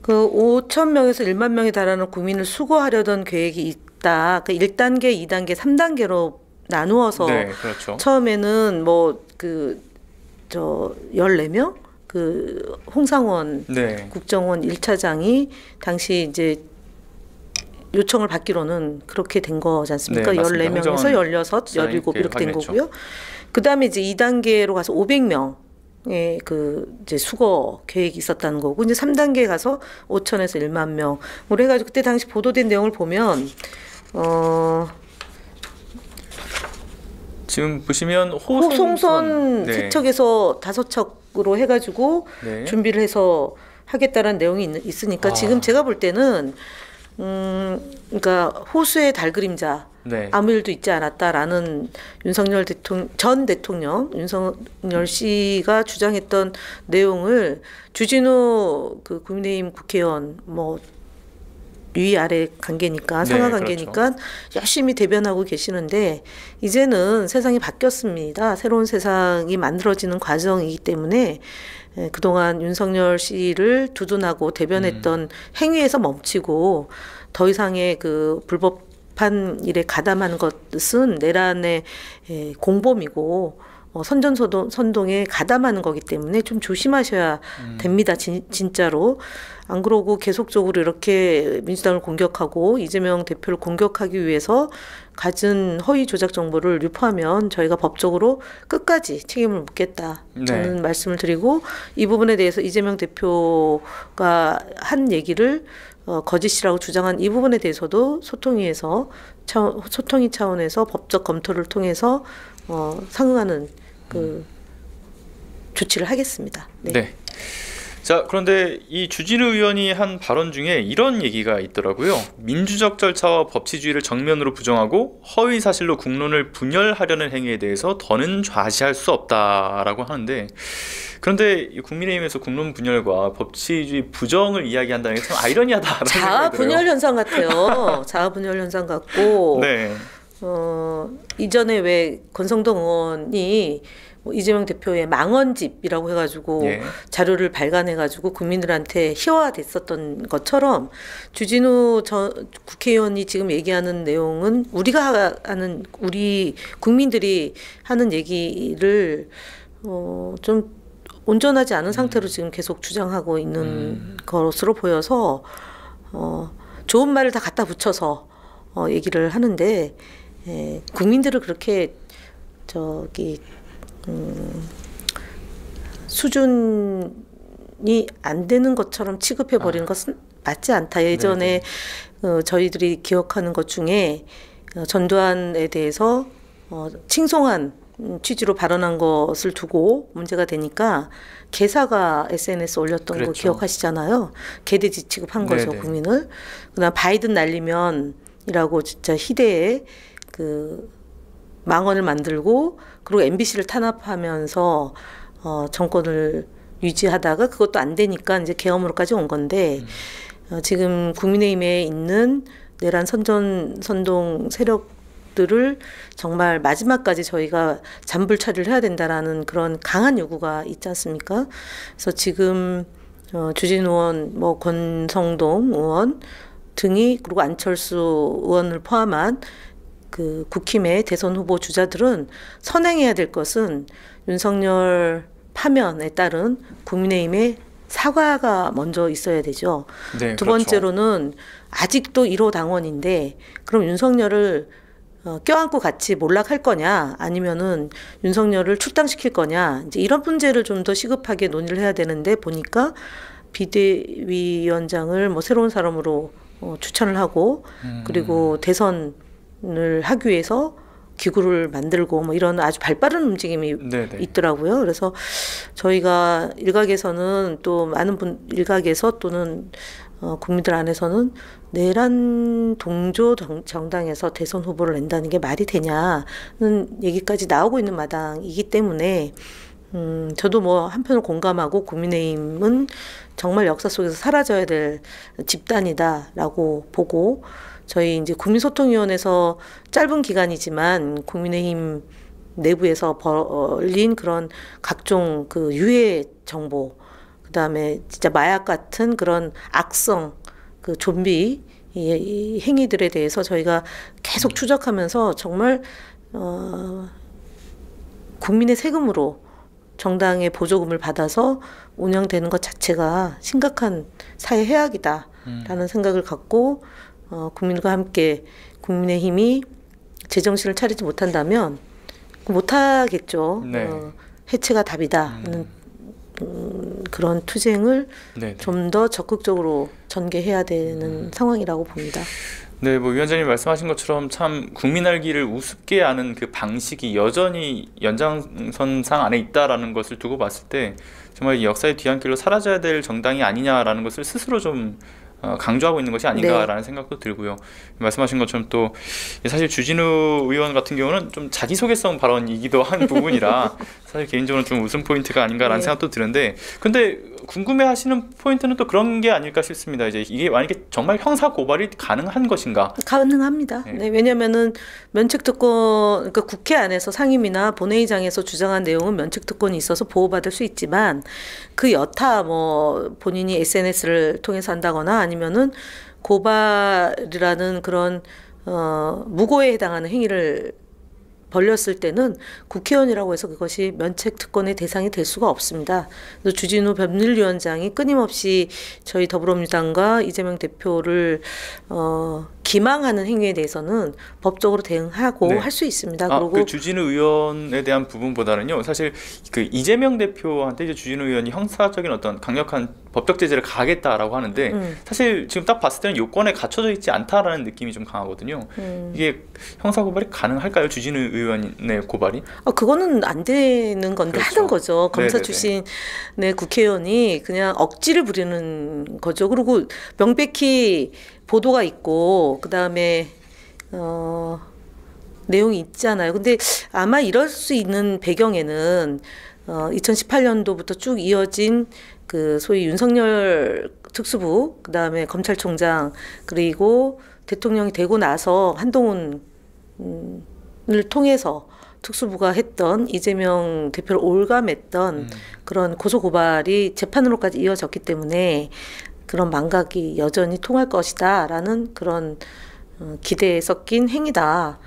그 5천 명에서 1만 명에 달하는 국민을 수거하려던 계획이 있다. 그 1단계, 2단계, 3단계로 나누어서 네, 그렇죠. 처음에는 뭐 14명 그 홍상원 네. 국정원 1차장이 당시 이제 요청을 받기로는 그렇게 된 거지 않습니까? 네, 맞습니다. 14명에서 16, 17 이렇게 된 확인했죠. 거고요. 그다음에 이제 2단계로 가서 500명의 그 이제 수거 계획이 있었다는 거고, 이제 3단계에 가서 5천에서 1만 명. 우리 해가지고 그때 당시 보도된 내용을 보면 지금 보시면 호송선 네. 세척에서 5척으로 해가지고 네. 준비를 해서 하겠다는 내용이 있으니까 지금 제가 볼 때는 그러니까 호수의 달 그림자 네. 아무 일도 있지 않았다라는 윤석열 전 대통령 윤석열 씨가 주장했던 내용을 주진우 그 국민의힘 국회의원 뭐 위아래 관계니까 상하 관계니까 그렇죠. 열심히 대변하고 계시는데 이제는 세상이 바뀌었습니다. 새로운 세상이 만들어지는 과정이기 때문에 그동안 윤석열 씨를 두둔하고 대변했던 행위에서 멈추고 더 이상의 그 불법한 일에 가담하는 것은 내란의 공범이고 선전선동에 가담하는 거기 때문에 좀 조심하셔야 됩니다. 진짜로. 안 그러고 계속적으로 이렇게 민주당을 공격하고 이재명 대표를 공격하기 위해서 가진 허위 조작 정보를 유포하면 저희가 법적으로 끝까지 책임을 묻겠다. 저는 말씀을 드리고 이 부분에 대해서 이재명 대표가 한 얘기를 거짓이라고 주장한 이 부분에 대해서도 소통위 차원에서 법적 검토를 통해서 상응하는 그 조치를 하겠습니다. 네. 자, 그런데 이 주진우 의원이 한 발언 중에 이런 얘기가 있더라고요. 민주적 절차와 법치주의를 정면으로 부정하고 허위 사실로 국론을 분열하려는 행위에 대해서 더는 좌시할 수 없다라고 하는데, 그런데 국민의힘에서 국론 분열과 법치주의 부정을 이야기한다는 게 참 아이러니하다라는 생각이 들어요. 자아 분열 현상 같아요. 자아 분열 현상 같고. 네. 이전에 왜 권성동 의원이 이재명 대표의 망언집이라고 해가지고 자료를 발간해가지고 국민들한테 희화됐었던 것처럼 주진우 국회의원이 지금 얘기하는 내용은 우리가 하는 우리 국민들이 하는 얘기를 좀 온전하지 않은 상태로 지금 계속 주장하고 있는 것으로 보여서 좋은 말을 다 갖다 붙여서 얘기를 하는데 국민들을 그렇게 수준이 안 되는 것처럼 취급해 버리는 것은 맞지 않다. 예전에 저희들이 기억하는 것 중에 전두환에 대해서 칭송한 취지로 발언한 것을 두고 문제가 되니까 개사가 SNS 올렸던 거 기억하시잖아요. 개돼지 취급한 거죠, 국민을. 그다음 바이든 날리면이라고 진짜 희대의 그 망언을 만들고 그리고 MBC를 탄압하면서 정권을 유지하다가 그것도 안 되니까 이제 계엄으로까지 온 건데 지금 국민의힘에 있는 내란 선동 세력들을 정말 마지막까지 저희가 잔불 처리를 해야 된다라는 그런 강한 요구가 있지 않습니까? 그래서 지금 주진우 의원, 뭐 권성동 의원 등이 그리고 안철수 의원을 포함한 그 국힘의 대선 후보 주자들은 선행해야 될 것은 윤석열 파면에 따른 국민의힘의 사과가 먼저 있어야 되죠. 네, 두 번째로는 아직도 1호 당원인데 그럼 윤석열을 껴안고 같이 몰락할 거냐 아니면은 윤석열을 출당시킬 거냐 이제 이런 문제를 좀 더 시급하게 논의를 해야 되는데 보니까 비대위원장을 뭐 새로운 사람으로 추천을 하고 그리고 대선을 하기 위해서 기구를 만들고 뭐 이런 아주 발빠른 움직임이 있더라고요. 그래서 저희가 일각에서는 또 많은 일각에서 또는 국민들 안에서는 내란 동조 정당에서 대선 후보를 낸다는 게 말이 되냐는 얘기까지 나오고 있는 마당이기 때문에 저도 뭐 한편으로 공감하고 국민의힘은 정말 역사 속에서 사라져야 될 집단이다라고 보고 저희 이제 국민소통위원회에서 짧은 기간이지만 국민의힘 내부에서 벌린 그런 각종 그 유해 정보, 그 다음에 진짜 마약 같은 그런 악성 그 좀비 행위들에 대해서 저희가 계속 추적하면서 정말 국민의 세금으로 정당의 보조금을 받아서 운영되는 것 자체가 심각한 사회 해악이다라는 생각을 갖고 국민과 함께 국민의힘이 제정신을 차리지 못한다면 못하겠죠. 해체가 답이다는 그런 투쟁을 좀 더 적극적으로 전개해야 되는 상황이라고 봅니다. 네, 뭐 위원장님 말씀하신 것처럼 참 국민 알기를 우습게 하는 그 방식이 여전히 연장선상 안에 있다라는 것을 두고 봤을 때 정말 이 역사의 뒤안길로 사라져야 될 정당이 아니냐라는 것을 스스로 좀 강조하고 있는 것이 아닌가라는 생각도 들고요. 말씀하신 것처럼 또 사실 주진우 의원 같은 경우는 좀 자기소개성 발언이기도 한 부분이라 사실 개인적으로 좀 웃음 포인트가 아닌가라는 생각도 드는데, 근데 궁금해하시는 포인트는 또 그런 게 아닐까 싶습니다. 이제 이게 만약에 정말 형사 고발이 가능한 것인가? 가능합니다. 네, 왜냐하면은 면책특권, 그러니까 국회 안에서 상임위나 본회의장에서 주장한 내용은 면책특권이 있어서 보호받을 수 있지만 그 여타 뭐 본인이 SNS를 통해서 한다거나 아니면은 고발이라는 그런 무고에 해당하는 행위를 벌렸을 때는 국회의원이라고 해서 그것이 면책특권의 대상이 될 수가 없습니다. 그래서 주진우 법률위원장이 끊임없이 저희 더불어민주당과 이재명 대표를 기망하는 행위에 대해서는 법적으로 대응하고 할 수 있습니다. 그리고 그 주진우 의원에 대한 부분보다는요, 사실 그 이재명 대표한테 이제 주진우 의원이 형사적인 어떤 강력한 법적 제재를 가하겠다라고 하는데 사실 지금 딱 봤을 때는 요건에 갖춰져 있지 않다라는 느낌이 좀 강하거든요. 이게 형사 고발이 가능할까요? 주진우 의원의 고발이? 그거는 안 되는 건데 그렇죠. 하는 거죠. 검사 네네네. 출신의 국회의원이 그냥 억지를 부리는 거죠. 그리고 명백히 보도가 있고 그다음에 내용이 있잖아요. 근데 아마 이럴 수 있는 배경에는 2018년도부터 쭉 이어진 그 소위 윤석열 특수부, 그다음에 검찰총장, 그리고 대통령이 되고 나서 한동훈을 통해서 특수부가 했던 이재명 대표를 올감했던 그런 고소고발이 재판으로까지 이어졌기 때문에 그런 망각이 여전히 통할 것이다라는 그런 기대에 섞인 행위다.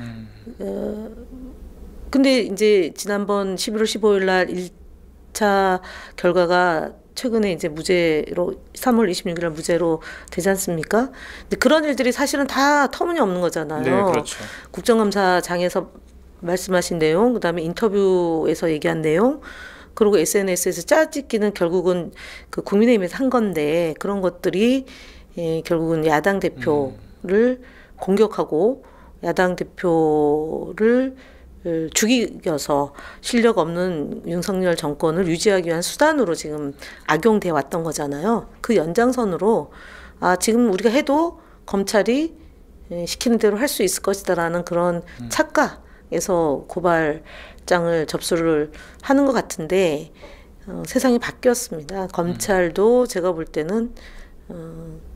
근데 이제 지난번 11월 15일 날 1차 결과가 최근에 이제 무죄로 3월 26일 날 무죄로 되지 않습니까? 근데 그런 일들이 사실은 다 터무니없는 거잖아요. 네, 그렇죠. 국정감사장에서 말씀하신 내용, 그다음에 인터뷰에서 얘기한 내용, 그리고 SNS에서 짜집기는 결국은 그 국민의힘에서 한 건데 그런 것들이 결국은 야당 대표를 공격하고 야당 대표를 죽이겨서 실력 없는 윤석열 정권을 유지하기 위한 수단으로 지금 악용돼 왔던 거잖아요. 그 연장선으로 지금 우리가 해도 검찰이 시키는 대로 할 수 있을 것이다라는 그런 착각에서 고발장을 접수를 하는 것 같은데 세상이 바뀌었습니다. 검찰도 제가 볼 때는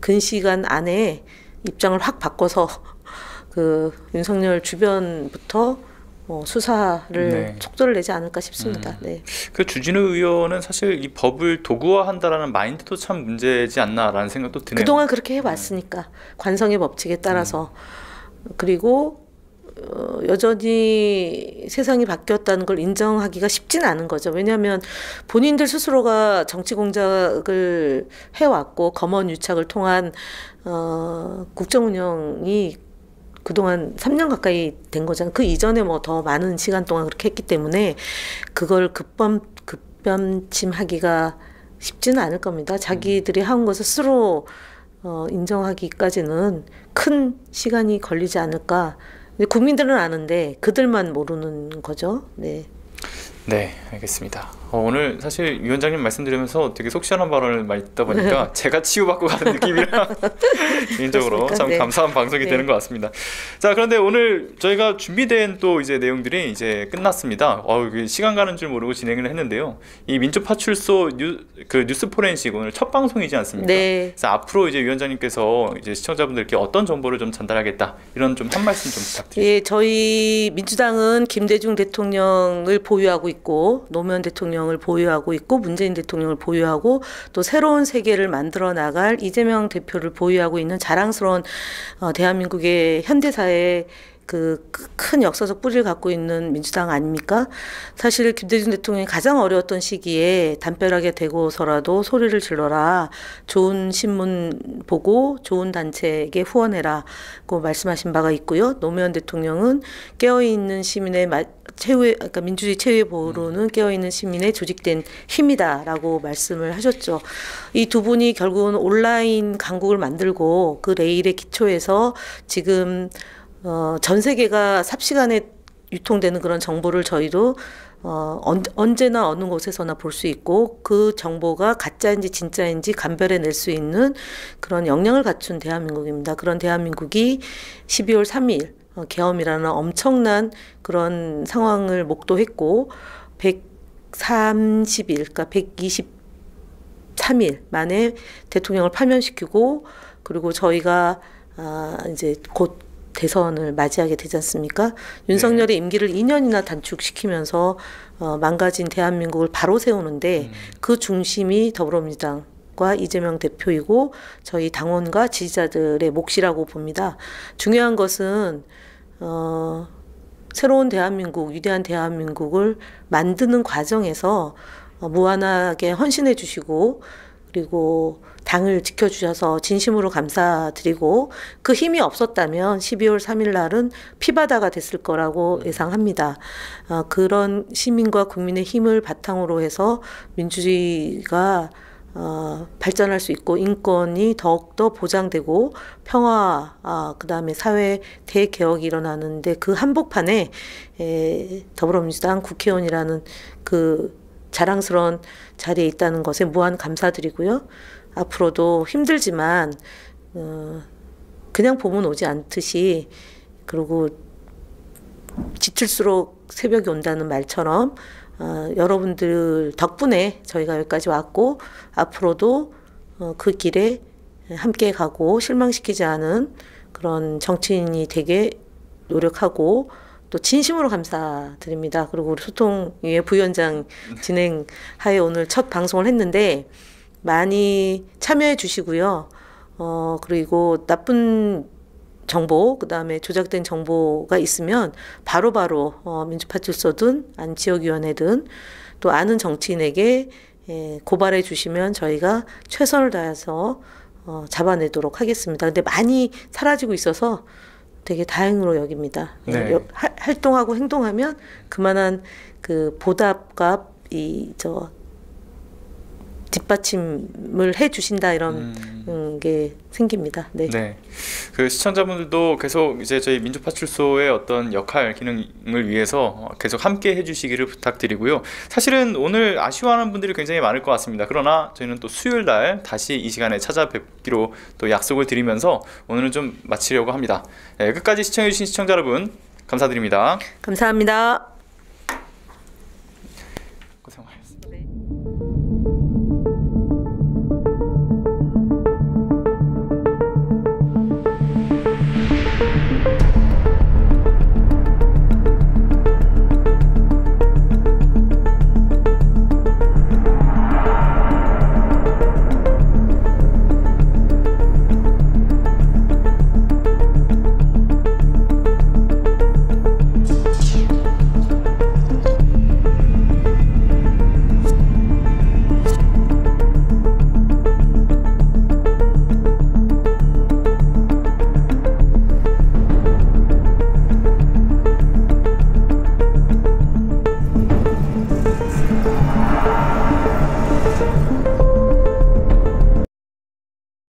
근시간 안에 입장을 확 바꿔서 그 윤석열 주변부터 수사를 속도를 내지 않을까 싶습니다. 네. 그 주진우 의원은 사실 이 법을 도구화한다라는 마인드도 참 문제지 않나라는 생각도 드네요. 그동안 그렇게 해왔으니까 관성의 법칙에 따라서 그리고 여전히 세상이 바뀌었다는 걸 인정하기가 쉽진 않은 거죠. 왜냐하면 본인들 스스로가 정치 공작을 해왔고 검언 유착을 통한 국정 운영이 그동안 3년 가까이 된 거잖아요. 그 이전에 뭐 더 많은 시간 동안 그렇게 했기 때문에 그걸 급변침하기가 쉽지는 않을 겁니다. 자기들이 한 것을 스스로 인정하기까지는 큰 시간이 걸리지 않을까. 근데 국민들은 아는데 그들만 모르는 거죠. 네. 네, 알겠습니다. 오늘 사실 위원장님 말씀드리면서 되게 속 시원한 발언을 많이 듣다 보니까 제가 치유받고 가는 느낌이라 개인적으로 그렇습니까? 참 네. 감사한 방송이 되는 것 같습니다. 자, 그런데 오늘 저희가 준비된 또 이제 내용들이 이제 끝났습니다. 시간 가는 줄 모르고 진행을 했는데요. 이 민주파출소 뉴스 포렌식 오늘 첫 방송이지 않습니까? 네. 그래서 앞으로 이제 위원장님께서 이제 시청자분들께 어떤 정보를 좀 전달하겠다 이런 좀 한 말씀 좀 부탁드립니다. 예, 저희 민주당은 김대중 대통령을 보유하고 있고 노무현 대통령을 보유하고 있고 문재인 대통령을 보유하고 또 새로운 세계를 만들어 나갈 이재명 대표를 보유하고 있는 자랑스러운 대한민국의 현대사의 그 큰 역사적 뿌리를 갖고 있는 민주당 아닙니까? 사실 김대중 대통령이 가장 어려웠던 시기에 담벼락에 대고서라도 소리를 질러라. 좋은 신문 보고 좋은 단체에게 후원해라고 말씀하신 바가 있고요. 노무현 대통령은 깨어있는 시민의 최후의, 그러니까 민주주의 최후의 보루는 깨어있는 시민의 조직된 힘이다라고 말씀을 하셨죠. 이 두 분이 결국은 온라인 강국을 만들고 그 레일의 기초에서 지금 전 세계가 삽시간에 유통되는 그런 정보를 저희도 언제나 어느 곳에서나 볼 수 있고 그 정보가 가짜인지 진짜인지 감별해낼 수 있는 그런 역량을 갖춘 대한민국입니다. 그런 대한민국이 12월 3일 계엄이라는 엄청난 그런 상황을 목도했고 130일, 그러니까 123일 만에 대통령을 파면시키고 그리고 저희가 이제 곧 대선을 맞이하게 되지 않습니까? 윤석열의 임기를 2년이나 단축시키면서 망가진 대한민국을 바로 세우는데 그 중심이 더불어민주당과 이재명 대표이고 저희 당원과 지지자들의 몫이라고 봅니다. 중요한 것은 새로운 대한민국, 위대한 대한민국을 만드는 과정에서 무한하게 헌신해 주시고 그리고 당을 지켜주셔서 진심으로 감사드리고 그 힘이 없었다면 12월 3일 날은 피바다가 됐을 거라고 예상합니다. 그런 시민과 국민의 힘을 바탕으로 해서 민주주의가 발전할 수 있고 인권이 더욱더 보장되고 평화 그다음에 사회 대개혁이 일어나는데 그 한복판에 더불어민주당 국회의원이라는 그 자랑스러운 자리에 있다는 것에 무한 감사드리고요. 앞으로도 힘들지만 그냥 봄은 오지 않듯이 그리고 지칠수록 새벽이 온다는 말처럼 여러분들 덕분에 저희가 여기까지 왔고 앞으로도 그 길에 함께 가고 실망시키지 않은 그런 정치인이 되게 노력하고 또 진심으로 감사드립니다. 그리고 우리 소통위의 부위원장 진행하에 오늘 첫 방송을 했는데 많이 참여해 주시고요. 그리고 나쁜 정보, 그다음에 조작된 정보가 있으면 바로바로 민주파출소든 아니면 지역위원회든 또 아는 정치인에게 고발해 주시면 저희가 최선을 다해서 잡아내도록 하겠습니다. 근데 많이 사라지고 있어서 되게 다행으로 여깁니다. 네. 활동하고 행동하면 그만한 그 보답과 뒷받침을 해 주신다 이런 게 생깁니다. 네. 네. 그 시청자분들도 계속 이제 저희 민주파출소의 어떤 역할 기능을 위해서 계속 함께 해주시기를 부탁드리고요. 사실은 오늘 아쉬워하는 분들이 굉장히 많을 것 같습니다. 그러나 저희는 또 수요일 날 다시 이 시간에 찾아뵙기로 또 약속을 드리면서 오늘은 좀 마치려고 합니다. 네, 끝까지 시청해주신 시청자 여러분 감사드립니다. 감사합니다. 고생 많으셨습니다.